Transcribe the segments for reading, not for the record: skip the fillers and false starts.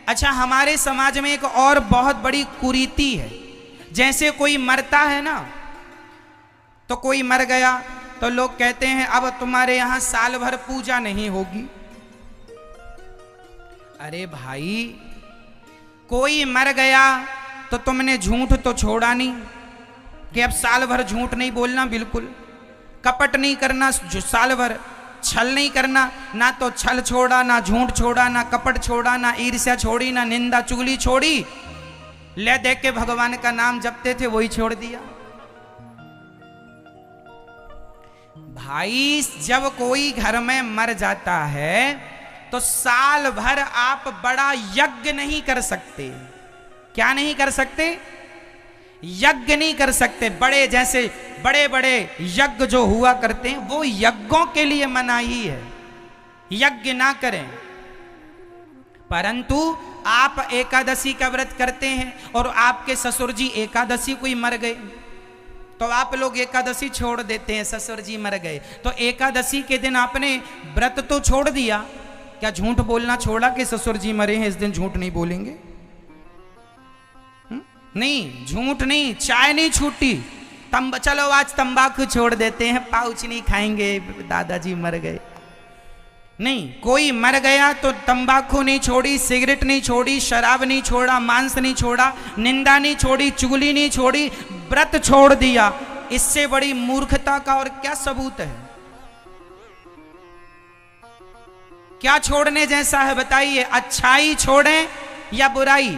अच्छा, हमारे समाज में एक और बहुत बड़ी कुरीति है। जैसे कोई मरता है ना, तो कोई मर गया तो लोग कहते हैं अब तुम्हारे यहां साल भर पूजा नहीं होगी। अरे भाई, कोई मर गया तो तुमने झूठ तो छोड़ा नहीं कि अब साल भर झूठ नहीं बोलना, बिल्कुल कपट नहीं करना, जो साल भर छल नहीं करना। ना तो छल छोड़ा, ना झूठ छोड़ा, ना कपट छोड़ा, ना ईर्ष्या छोड़ी, ना निंदा चुगली छोड़ी। ले देख के भगवान का नाम जपते थे वही छोड़ दिया। भाई, जब कोई घर में मर जाता है तो साल भर आप बड़ा यज्ञ नहीं कर सकते। क्या नहीं कर सकते? यज्ञ नहीं कर सकते। बड़े जैसे बड़े बड़े यज्ञ जो हुआ करते हैं वो यज्ञों के लिए मनाही है, यज्ञ ना करें। परंतु आप एकादशी का व्रत करते हैं और आपके ससुर जी एकादशी को ही मर गए तो आप लोग एकादशी छोड़ देते हैं। ससुर जी मर गए तो एकादशी के दिन आपने व्रत तो छोड़ दिया। क्या झूठ बोलना छोड़ा कि ससुर जी मरे हैं इस दिन झूठ नहीं बोलेंगे? नहीं, झूठ नहीं, चाय नहीं छूटी। चलो आज तंबाकू छोड़ देते हैं, पाउच नहीं खाएंगे, दादाजी मर गए। नहीं, कोई मर गया तो तंबाकू नहीं छोड़ी, सिगरेट नहीं छोड़ी, शराब नहीं छोड़ा, मांस नहीं छोड़ा, निंदा नहीं छोड़ी, चुगली नहीं छोड़ी, व्रत छोड़ दिया। इससे बड़ी मूर्खता का और क्या सबूत है? क्या छोड़ने जैसा है बताइए? अच्छाई छोड़ें या बुराई?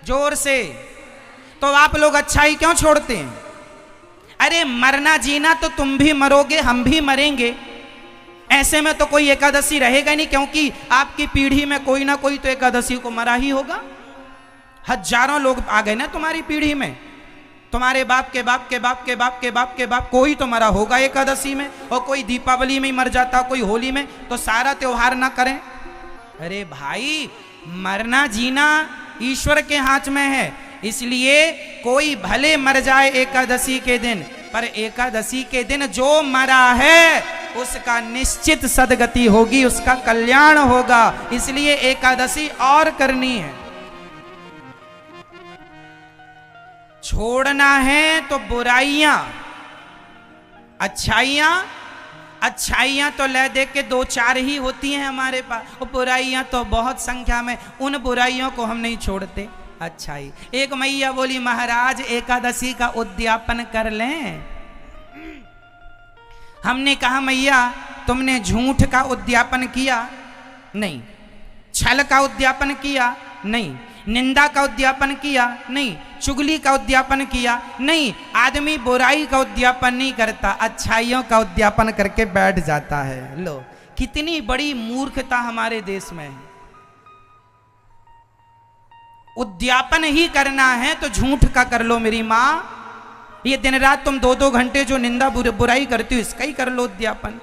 जोर से। तो आप लोग अच्छाई क्यों छोड़ते हैं? अरे मरना जीना तो तुम भी मरोगे, हम भी मरेंगे। ऐसे में तो कोई एकादशी रहेगा नहीं, क्योंकि आपकी पीढ़ी में कोई ना कोई तो एकादशी को मरा ही होगा। हजारों लोग आ गए ना तुम्हारी पीढ़ी में, तुम्हारे बाप के बाप के बाप के बाप के बाप के बाप कोई तो मरा होगा एकादशी में, और कोई दीपावली में ही मर जाता, कोई होली में। तो सारा त्योहार ना करें? अरे भाई, मरना जीना ईश्वर के हाथ में है। इसलिए कोई भले मर जाए एकादशी के दिन, पर एकादशी के दिन जो मरा है उसका निश्चित सदगति होगी, उसका कल्याण होगा। इसलिए एकादशी और करनी है। छोड़ना है तो बुराइयां, अच्छाइयां। अच्छाइयां तो ले दे के दो चार ही होती हैं हमारे पास, और बुराइयां तो बहुत संख्या में। उन बुराइयों को हम नहीं छोड़ते। अच्छाई। एक मैया बोली, महाराज एकादशी का उद्यापन कर लें। हमने कहा, मैया तुमने झूठ का उद्यापन किया? नहीं। छल का उद्यापन किया? नहीं। निंदा का उद्यापन किया? नहीं। चुगली का उद्यापन किया? नहीं। आदमी बुराई का उद्यापन नहीं करता, अच्छाइयों का उद्यापन करके बैठ जाता है। लो, कितनी बड़ी मूर्खता हमारे देश में है। उद्यापन ही करना है तो झूठ का कर लो मेरी माँ। ये दिन रात तुम 2-2 घंटे जो निंदा बुराई करती हो, इसका ही कर लो उद्यापन,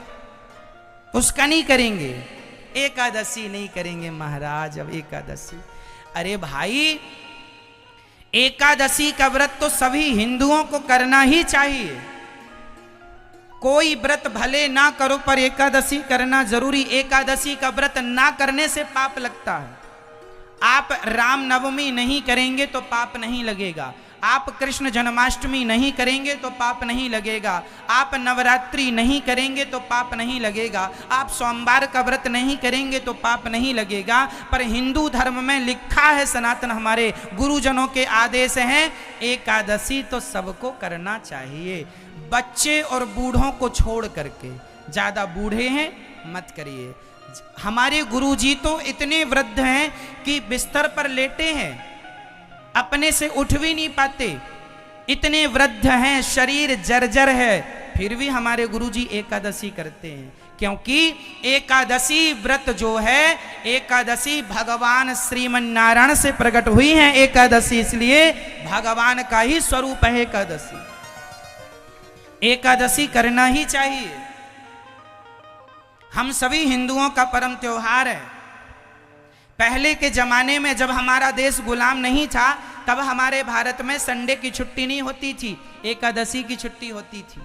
उसका नहीं करेंगे। एकादशी नहीं करेंगे महाराज, अब एकादशी। अरे भाई, एकादशी का व्रत तो सभी हिंदुओं को करना ही चाहिए। कोई व्रत भले ना करो पर एकादशी करना जरूरी। एकादशी का व्रत ना करने से पाप लगता है। आप रामनवमी नहीं करेंगे तो पाप नहीं लगेगा, आप कृष्ण जन्माष्टमी नहीं करेंगे तो पाप नहीं लगेगा, आप नवरात्रि नहीं करेंगे तो पाप नहीं लगेगा, आप सोमवार का व्रत नहीं करेंगे तो पाप नहीं लगेगा। पर हिंदू धर्म में लिखा है, सनातन हमारे गुरुजनों के आदेश हैं, एकादशी तो सबको करना चाहिए। बच्चे और बूढ़ों को छोड़ करके। ज़्यादा बूढ़े हैं मत करिए। हमारे गुरुजी तो इतने वृद्ध हैं कि बिस्तर पर लेटे हैं, अपने से उठ भी नहीं पाते, इतने वृद्ध हैं, शरीर जर्जर है, फिर भी हमारे गुरुजी एकादशी करते हैं। क्योंकि एकादशी व्रत जो है, एकादशी भगवान श्रीमन नारायण से प्रकट हुई है एकादशी, इसलिए भगवान का ही स्वरूप है एकादशी। एकादशी करना ही चाहिए। हम सभी हिंदुओं का परम त्योहार है। पहले के जमाने में जब हमारा देश गुलाम नहीं था, तब हमारे भारत में संडे की छुट्टी नहीं होती थी, एकादशी की छुट्टी होती थी।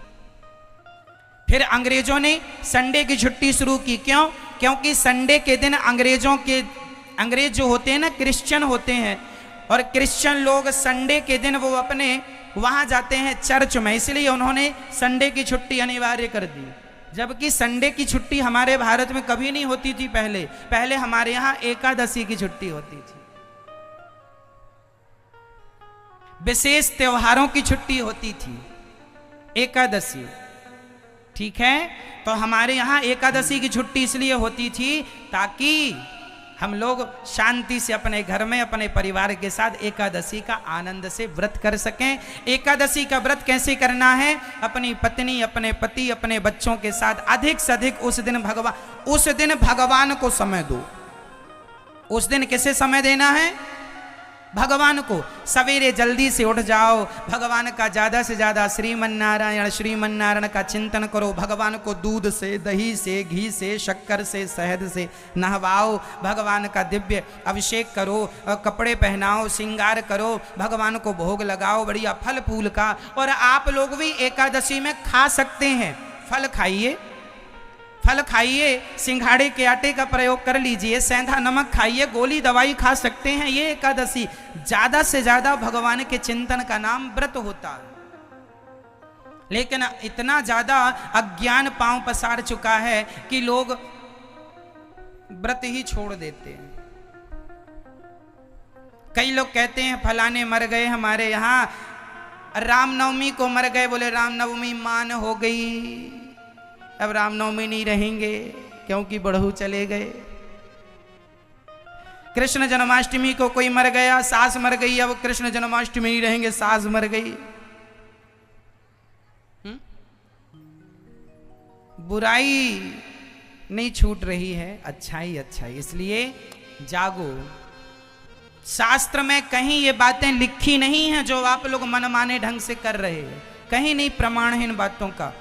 फिर अंग्रेजों ने संडे की छुट्टी शुरू की। क्यों? क्योंकि संडे के दिन अंग्रेजों के अंग्रेज जो होते हैं ना, क्रिश्चियन होते हैं, और क्रिश्चियन लोग संडे के दिन वो अपने वहां जाते हैं चर्च में, इसलिए उन्होंने संडे की छुट्टी अनिवार्य कर दी। जबकि संडे की छुट्टी हमारे भारत में कभी नहीं होती थी। पहले हमारे यहाँ एकादशी की छुट्टी होती थी, विशेष त्योहारों की छुट्टी होती थी, एकादशी। ठीक है, तो हमारे यहाँ एकादशी की छुट्टी इसलिए होती थी ताकि हम लोग शांति से अपने घर में अपने परिवार के साथ एकादशी का आनंद से व्रत कर सकें। एकादशी का व्रत कैसे करना है? अपनी पत्नी, अपने पति, अपने बच्चों के साथ अधिक से अधिक उस दिन भगवान को समय दो। उस दिन किसे समय देना है? भगवान को। सवेरे जल्दी से उठ जाओ, भगवान का ज्यादा से ज्यादा श्रीमन नारायण का चिंतन करो। भगवान को दूध से, दही से, घी से, शक्कर से, शहद से नहवाओ। भगवान का दिव्य अभिषेक करो, कपड़े पहनाओ, श्रृंगार करो, भगवान को भोग लगाओ बढ़िया फल फूल का। और आप लोग भी एकादशी में खा सकते हैं, फल खाइए, फल खाइए, सिंघाड़े के आटे का प्रयोग कर लीजिए, सेंधा नमक खाइए, गोली दवाई खा सकते हैं। ये एकादशी ज्यादा से ज्यादा भगवान के चिंतन का नाम व्रत होता है। लेकिन इतना ज्यादा अज्ञान पांव पसार चुका है कि लोग व्रत ही छोड़ देते हैं। कई लोग कहते हैं फलाने मर गए हमारे यहाँ, रामनवमी को मर गए, बोले रामनवमी मान हो गई, अब रामनवमी नहीं रहेंगे क्योंकि बड़हू चले गए। कृष्ण जन्माष्टमी को कोई मर गया, सास मर गई, अब कृष्ण जन्माष्टमी नहीं रहेंगे, सास मर गई। बुराई नहीं छूट रही है, अच्छाई अच्छाई। इसलिए जागो। शास्त्र में कहीं ये बातें लिखी नहीं हैं जो आप लोग मनमाने ढंग से कर रहे हैं, कहीं नहीं प्रमाण है इन बातों का।